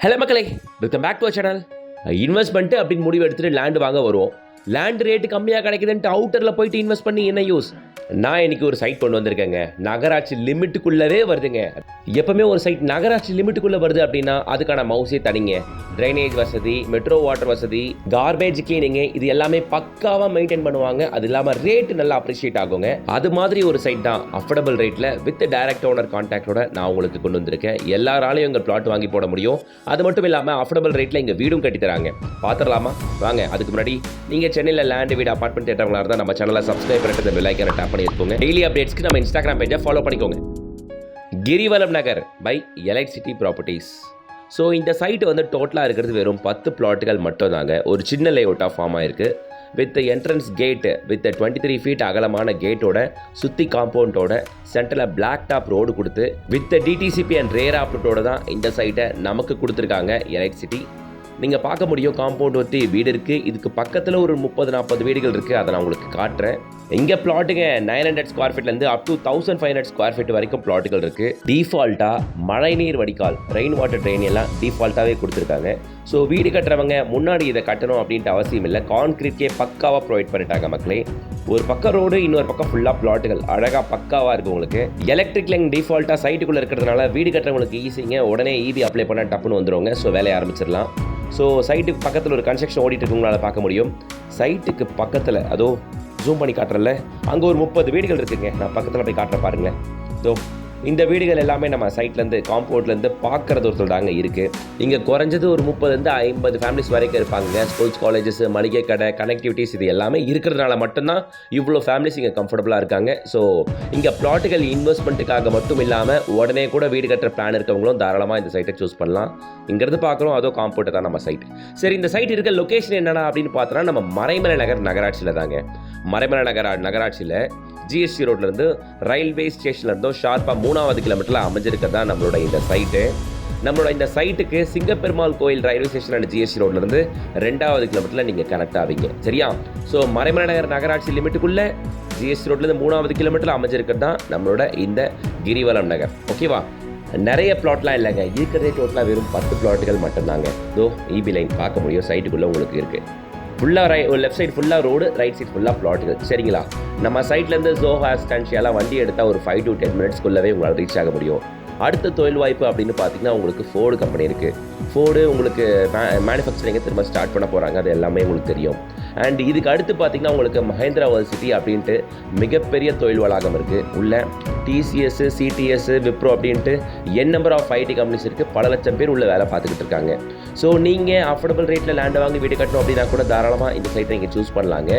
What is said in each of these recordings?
Hello மக்களே, welcome back to our channel. Investment அப்படின்னு முடிவு எடுத்துட்டு லேண்ட் வாங்க வருவோம். லேண்ட் ரேட்டு கம்மியாக கிடைக்குதுன்ட்டு அவுட்டரில் போயிட்டு இன்வெஸ்ட் பண்ணி என்ன யூஸ்? நான் இன்னைக்கு ஒரு சைட் கொண்டு வந்திருக்கேங்க. நகராட்சி லிமிட்டுக்குள்ளவே வருதுங்க. எப்பவுமே ஒரு சைட் நகராட்சி லிமிட்டுக்குள்ளே வருது அப்படின்னா அதுக்கான மவுசே தனிங்க. ட்ரைனேஜ் வசதி, மெட்ரோ வாட்டர் வசதி, கார்பேஜ் கிளீனிங்கு, இது எல்லாமே பக்காவாக மெயின்டைன் பண்ணுவாங்க. அது இல்லாமல் ரேட்டு நல்லா அப்ரிஷியேட் ஆகுங்க. அது மாதிரி ஒரு சைட் தான் அஃபோர்டபுள் ரேட்டில் வித் டைரக்ட் ஓனர் கான்டாக்டோட நான் உங்களுக்கு கொண்டு வந்திருக்கேன். எல்லாராலையும் எங்கள் பிளாட் வாங்கி போட முடியும். அது மட்டும் இல்லாமல் அஃபோர்டபுள் ரேட்டில் எங்கள் வீடும் கட்டி தராங்க. பார்த்துடலாமா வாங்க. அதுக்கு முன்னாடி நீங்கள் சென்னையில் லேண்ட் வீடு அபார்ட்மெண்ட் தேட்டவங்களா இருந்தால் நம்ம சேனலை சப்ஸ்கிரைப் பண்ணிட்டு பெல் ஐக்கானை டேப் பண்ணி வச்சுக்கோங்க. டெய்லி அப்டேட்ஸ்க்கு நம்ம இன்ஸ்டாகிராம் பேஜை ஃபாலோ பண்ணிக்கோங்க. Girivalam Nagar by elite city properties. So இந்த சைட்டு வந்து டோட்டலாக இருக்கிறது வெறும் 10 பிளாட்டுகள் மட்டும் தாங்க. ஒரு சின்ன லேஅவுட்டாக ஃபார்ம் ஆயிருக்கு. வித் என்ட்ரன்ஸ் கேட்டு, வித் 23 ஃபீட் அகலமான கேட்டோட, சுற்றி காம்பவுண்டோட, சென்டரில் பிளாக் டாப் ரோடு கொடுத்து, வித் டிடிசிபி அண்ட் ரேர் ஆப்ரூட்டோட தான் இந்த சைட்டை நமக்கு கொடுத்துருக்காங்க எலைட் சிட்டி. நீங்கள் பார்க்க முடியும், காம்பவுண்ட் ஒட்டி வீடு இருக்குது. இதுக்கு பக்கத்தில் ஒரு 30-40 வீடுகள் இருக்குது. அதை நான் உங்களுக்கு காட்டுறேன். இங்கே பிளாட்டுங்க 900 ஸ்கொயர் ஃபீட்லேருந்து அப் டு 1500 ஸ்கொயர் ஃபீட் வரைக்கும் பிளாட்டுகள் இருக்குது. டிஃபால்ட்டாக மழைநீர் வடிகால், ரெயின் வாட்டர் ட்ரெயின் எல்லாம் டிஃபால்ட்டாகவே கொடுத்துருக்காங்க. ஸோ வீடு கட்டுறவங்க முன்னாடி இதை கட்டணும் அப்படின்ட்டு அவசியம் இல்லை. கான்கிரீட்கே பக்காவாக ப்ரொவைட் பண்ணிட்டாங்க மக்களே. ஒரு பக்கம் ரோடு, இன்னொரு பக்கம் ஃபுல்லாக பிளாட்டுகள் அழகாக பக்காவாக இருக்குது உங்களுக்கு. எலக்ட்ரிக் லைன் டிஃபால்ட்டாக சைட்டுக்குள்ளே இருக்கிறதுனால வீடு கட்டுறவங்களுக்கு ஈஸிங்க. உடனே இபி அப்ளை பண்ண டப்புன்னு வந்துடுவாங்க. ஸோ வேலையை ஆரம்பிச்சிடலாம். ஸோ சைட்டுக்கு பக்கத்தில் ஒரு கன்ஸ்ட்ரக்ஷன் ஓடிட்டு இருக்குங்களால பார்க்க முடியும். சைட்டுக்கு பக்கத்தில் அதோ ஜூம் பண்ணி காட்டுறல, அங்கே ஒரு 30 வீடுகள் இருக்குங்க. நான் பக்கத்தில் போய் காட்டுற பாருங்களேன். ஸோ இந்த வீடுகள் எல்லாமே நம்ம சைட்லேருந்து காம்பவுண்ட்லேருந்து பார்க்குறது ஒருத்தர் தாங்க இருக்குது. இங்கே குறைஞ்சது ஒரு 30-50 ஃபேமிலிஸ் வரைக்கும் இருப்பாங்க. ஸ்கூல்ஸ், காலேஜஸ், மளிகை கடை, கனெக்டிவிட்டிஸ் இது எல்லாமே இருக்கிறதுனால மட்டும்தான் இவ்வளோ ஃபேமிலிஸ் இங்கே கம்ஃபர்டபுளாக இருக்காங்க. ஸோ இங்கே பிளாட்டுகள் இன்வெஸ்ட்மெண்ட்டுக்காக மட்டும் இல்லாமல் உடனே கூட வீடு கட்டுற பிளான் இருக்கவங்களும் தாராளமாக இந்த சைட்டை சூஸ் பண்ணலாம். இங்கிறது பார்க்குறோம், அதோ காம்பவுண்ட் தான் நம்ம சைட். சரி, இந்த சைட் இருக்க லொக்கேஷன் என்னென்னா அப்படின்னு பார்த்தோன்னா நம்ம மறைமலை நகர் நகராட்சியில் தாங்க. மறைமலை நகராட்சியில் ஜிஎஸ்டி ரோட்லேருந்து ரயில்வே ஸ்டேஷன்லேருந்தும் ஷார்ப்பாக 3வது கிலோமீட்டரில் அமைஞ்சிருக்கிறதா நம்மளோட இந்த சைட்டு. நம்மளோட இந்த சைட்டுக்கு சிங்கப்பெருமாள் கோயில் ரயில்வே ஸ்டேஷன் அண்ட் ஜிஎஸ்டி ரோட்லேருந்து 2வது கிலோமீட்டரில் நீங்கள் கனெக்ட் ஆவீங்க. சரியா? ஸோ மறைமலை நகர் நகராட்சி லிமிட்டுக்குள்ளே ஜிஎஸ்டி ரோட்லேருந்து 3வது கிலோமீட்டரில் அமைஞ்சிருக்கிறது தான் நம்மளோட இந்த கிரிவலம் நகர். ஓகேவா? நிறைய பிளாட்லாம் இல்லைங்க. இருக்கிறதே டோட்டலாக வெறும் 10 பிளாட்டுகள் மட்டும்தாங்க. இதோ இபி லைன் பார்க்க முடியும் சைட்டுக்குள்ளே உங்களுக்கு இருக்குது. ஃபுல்லாக லெஃப்ட் சைடு ஃபுல்லாக ரோடு, ரைட் சைடு ஃபுல்லாக பிளாட்டுகள். சரிங்களா? நம்ம சைட்லேருந்து ஜோஹா ஸ்டான்ஷியெல்லாம் வண்டி எடுத்தால் ஒரு 5 to 10 மினிட்ஸ்க்குள்ளவே உங்களால் ரீச் ஆக முடியும். அடுத்த தொழில் வாய்ப்பு அப்படின்னு பார்த்தீங்கன்னா உங்களுக்கு ஃபோர்டு கம்பெனி இருக்குது. ஃபோர்டு உங்களுக்கு மேனுஃபேக்சரிங்கை திரும்ப ஸ்டார்ட் பண்ண போகிறாங்க. அது எல்லாமே உங்களுக்கு தெரியும். அண்ட் இதுக்கு அடுத்து பார்த்தீங்கன்னா உங்களுக்கு மஹேந்திரா வேர்ல்ட் சிட்டி அப்படின்ட்டு மிகப்பெரிய தொழில் வளாகம் இருக்குது. உள்ள டிசிஎஸ், சிடிஎஸ், விப்ரோ அப்படின்ட்டு நம்பர் ஆஃப் ஐடி கம்பெனிஸ் இருக்குது. பல லட்சம் பேர் உள்ள வேலை பார்த்துக்கிட்டு இருக்காங்க. ஸோ நீங்கள் அஃபோர்டபுள் ரேட்டில் லேண்டை வாங்கி வீடு கட்டணும் அப்படின்னா கூட தாராளமாக இந்த சைட்டை நீங்கள் சூஸ் பண்ணலாங்க.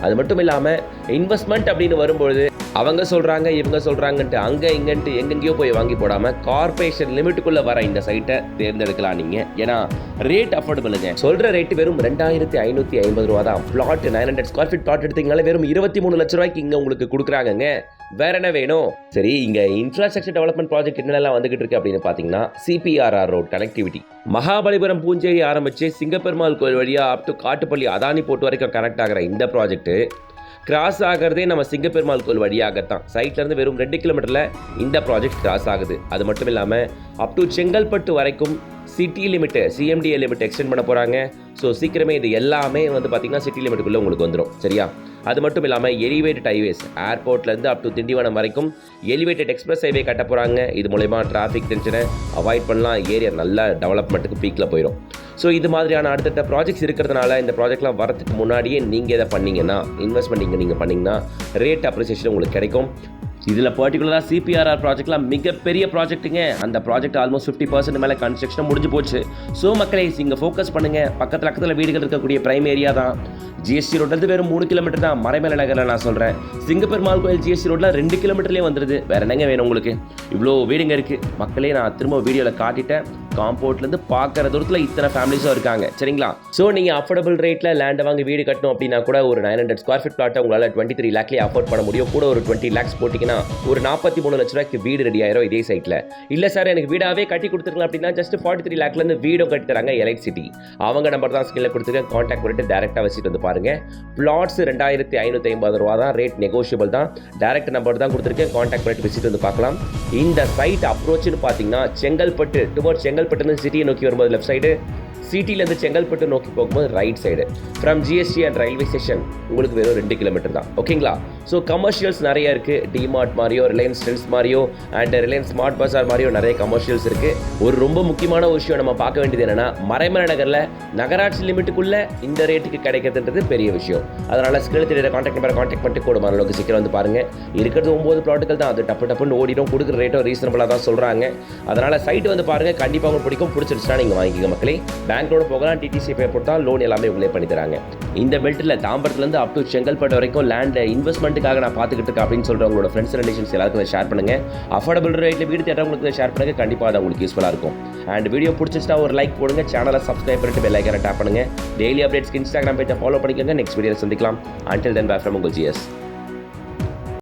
அது மட்டும் இல்லாமல் இன்வெஸ்ட்மெண்ட் அப்படின்னு வரும்பொழுது அவங்க சொல்கிறாங்க, இவங்க சொல்கிறாங்கன்ட்டு அங்கே இங்கன்ட்டு எங்கெங்கேயோ போய் வாங்கி போடாமல் கார்பரேஷன் லிமிட்டுக்குள்ளே வர இந்த சைட்டை தேர்ந்தெடுக்கலாம் நீங்கள். ஏன்னா ரேட் அஃபோர்டபுளுங்க. சொல்கிற ரேட்டு வெறும் 2550 ரூபா தான். பிளாட் 900 ஸ்கொயர் ஃபீட் பிளாட் எடுத்தீங்கனாலே வெறும் 23 லட்ச ரூபாய்க்கு இங்கே உங்களுக்கு கொடுக்குறாங்கங்க. வேற என்ன வேணும்? சரி, இங்கே இன்ஃப்ராஸ்ட்ரக்சர் டெவலப்மெண்ட் ப்ராஜெக்ட் என்னெல்லாம் வந்துகிட்டு இருக்கு அப்படின்னு பார்த்தீங்கன்னா CPRR road connectivity, Mahabalipuram Poonjeri ஆரம்பித்து சிங்கப்பெருமாள் கோயில் வழியாக up to Kattupalli Adani port வரைக்கும் கனெக்ட் ஆகிற இந்த ப்ராஜெக்ட்டு கிராஸ் ஆகிறதே நம்ம சிங்கப்பெருமாள் கோயில் வழியாகத்தான். சைட்லேருந்து வெறும் 2 கிலோமீட்டரில் இந்த ப்ராஜெக்ட் கிராஸ் ஆகுது. அது மட்டும் இல்லாமல் அப் டு செங்கல்பட்டு வரைக்கும் city limit, CMDA limit extend பண்ண போகிறாங்க. ஸோ சீக்கிரமே இது எல்லாமே வந்து பார்த்திங்கன்னா சிட்டி லிமிட்டுக்குள்ளே உங்களுக்கு வந்துடும். சரியா? அது மட்டும் இல்லாமல் எலிவேட்டட் ஹைவேஸ், ஏர்போர்ட்லேருந்து அப் டு திண்டிவனம் வரைக்கும் எலிவேட்டட் எக்ஸ்பிரஸ் ஹைவே கட்ட போகிறாங்க. இது மூலயமா டிராஃபிக் டென்ஷனை அவாய்ட் பண்ணலாம். ஏரியா நல்ல டெவலப்மெண்ட்டுக்கு பீக்கில் போயிடும். ஸோ இது மாதிரியான அடுத்தடுத்த ப்ராஜெக்ட்ஸ் இருக்கிறதுனால இந்த ப்ராஜெக்ட்லாம் வரதுக்கு முன்னாடியே நீங்கள் இதை பண்ணிங்கன்னா, இன்வெஸ்ட்மெண்ட் நீங்கள் பண்ணிங்கன்னா ரேட் அப்ரிசியேஷன் உங்களுக்கு கிடைக்கும். இதில் பர்டிகுலராக சிபிஆர்ஆர் ப்ராஜெக்ட்லாம் மிகப்பெரிய ப்ராஜெக்ட்டுங்க. அந்த ப்ராஜெக்ட் ஆல்மோஸ்ட் 50% மேலே கன்ஸ்ட்ரக்ஷன் முடிஞ்சு போச்சு. ஸோ மக்களே, இங்கே ஃபோக்கஸ் பண்ணுங்கள். பக்கத்தில் வீடுகள் இருக்கக்கூடிய பிரைம் ஏரியா தான். ஜிஎஸ்டி ரோட்லேருந்து வெறும் 3 கிலோமீட்டர் தான். மறைமலை நகரில் நான் சொல்கிறேன். சிங்கப்பெருமாள் கோயில் ஜிஎஸ்டி ரோட்டில் 2 கிலோமீட்டர்லேயே வந்துடுது. வேறு என்னங்க வேணும் உங்களுக்கு? இவ்வளோ வீடுங்க இருக்குது மக்களே. நான் திரும்ப வீடியோவில் காட்டிட்டேன். காம்பவுண்ட்லேருந்து பார்க்குற தூரத்தில் இத்தனை ஃபேமிலிஸும் இருக்காங்க. சரிங்களா? ஸோ நீங்கள் அஃபோர்டபுள் ரேட்டில் லேண்டை வாங்கி வீடு கட்டணும் அப்படின்னா கூட ஒரு 900 ஸ்கொயர் ஃபீட் பிளாட்டை உங்களால் 23 லேக்லேயே அஃபோர்ட் பண்ண முடியும். கூட ஒரு 20 லேக்ஸ் போட்டிங்கன்னா ஒரு 43 லட்ச ரூபாய்க்கு வீடு ரெடி ஆயிரும் இதே சைட்டில். இல்லை சார், எனக்கு வீடாகவே கட்டி கொடுத்துருக்கலாம் அப்படின்னா ஜஸ்ட் 43 லேக்லேருந்து வீடும் கட்டி தராங்க எலைட் சிட்டி. அவங்க நம்பர் தான் ஸ்கில்ல கொடுத்துருக்கேன். கான்டாக்ட் பண்ணிட்டு டேரெக்டாக வச்சுட்டு வந்து பாருங்கள். பிளாட்ஸ் 2550 ரூபா தான். ரேட் நெகோஷியபிள் தான். டேரக்ட் நம்பர் தான் கொடுத்துருக்கேன். கான்டாக்ட் பண்ணிட்டு விசிட் வந்து பார்க்கலாம். இந்த சைட் அப்ரோச்சுன்னு பார்த்தீங்கன்னா செங்கல்பட்டு டுவர்ட்ஸ் செங்கல்பட்டு செங்கல்பட்டு சிட்டியை நோக்கி வரும்போது லெஃப்ட் சைடு, சிட்டிலேருந்து செங்கல்பட்டு நோக்கி போகும்போது right side. From GST and railway station உங்களுக்கு வெறும் 2 கிலோமீட்டர் தான். ஓகேங்களா? ஸோ கமர்ஷியல்ஸ் நிறைய இருக்குது. டிமார்ட் மாதிரியோ, ரிலையன்ஸ் ட்ரெண்ட்ஸ் மாதிரியோ அண்ட் ரிலையன்ஸ் ஸ்மார்ட் பஸார் மாதிரியோ நிறைய கமர்ஷியல்ஸ் இருக்குது. ஒரு ரொம்ப முக்கியமான விஷயம் நம்ம பார்க்க வேண்டியது என்னென்னா, மறைமலை நகரில் நகராட்சி லிமிட்டுக்குள்ளே இந்த ரேட்டுக்கு கிடைக்கிறதுன்றது பெரிய விஷயம். அதனால் ஸ்கில் தெரியுற கான்டாக்ட் நம்பரை கான்டாக்ட் பண்ணிட்டு கூடுமான அளவுக்கு சீக்கிரம் வந்து பாருங்கள். இருக்கிறது 9 பிளாட்டுகள் தான். அது டப்புன்னு ஓடிடும். கொடுக்குற ரேட்டும் ரீசனபிளாக தான் சொல்கிறாங்க. அதனால் சைட்டு வந்து பாருங்கள். கண்டிப்பாக உங்களுக்கு பிடிக்கும். பிடிச்சிருச்சுன்னா நீங்கள் வாங்கிக்கோங்க மக்களே. பேங்க்கோட போகலாம். டிடிசி பே போட்டால் லோன் எல்லாமே உங்களே பண்ணி தராங்க. இந்த பெல்ட்டில் தாம்பரத்துலேருந்து அப் டு செங்கல்பட்டு வரைக்கும் லேண்ட் இன்வெஸ்ட்மெண்ட்டுக்காக நான் பார்த்துக்கிட்டு இருக்கேன் அப்படின்னு சொல்கிற உங்களோட ஃப்ரெண்ட்ஸ் ரிலேஷன்ஸ் எல்லாருக்கும் ஷேர் பண்ணுங்கள். அஃபோர்டபுள் ரேட்டில் வீடு தேடுறவங்களுக்கு ஷேர் பண்ணுங்கள். கண்டிப்பாக அது உங்களுக்கு யூஸ்ஃபுல்லாக இருக்கும். அண்ட் வீடியோ பிடிச்சிச்சுன்னா ஒரு லைக் போடுங்க. சேனலை சப்ஸ்கிரைப் பண்ணிட்டு பெல் ஐக்கானை டேப் பண்ணுங்கள். டெய்லி அப்டேட்ஸ்க்கு இன்ஸ்டாகிராம் பேஜை ஃபாலோ பண்ணிக்கோங்க. நெக்ஸ்ட் வீடியோவில் சந்திக்கலாம். Until then, bye from Uncle GS.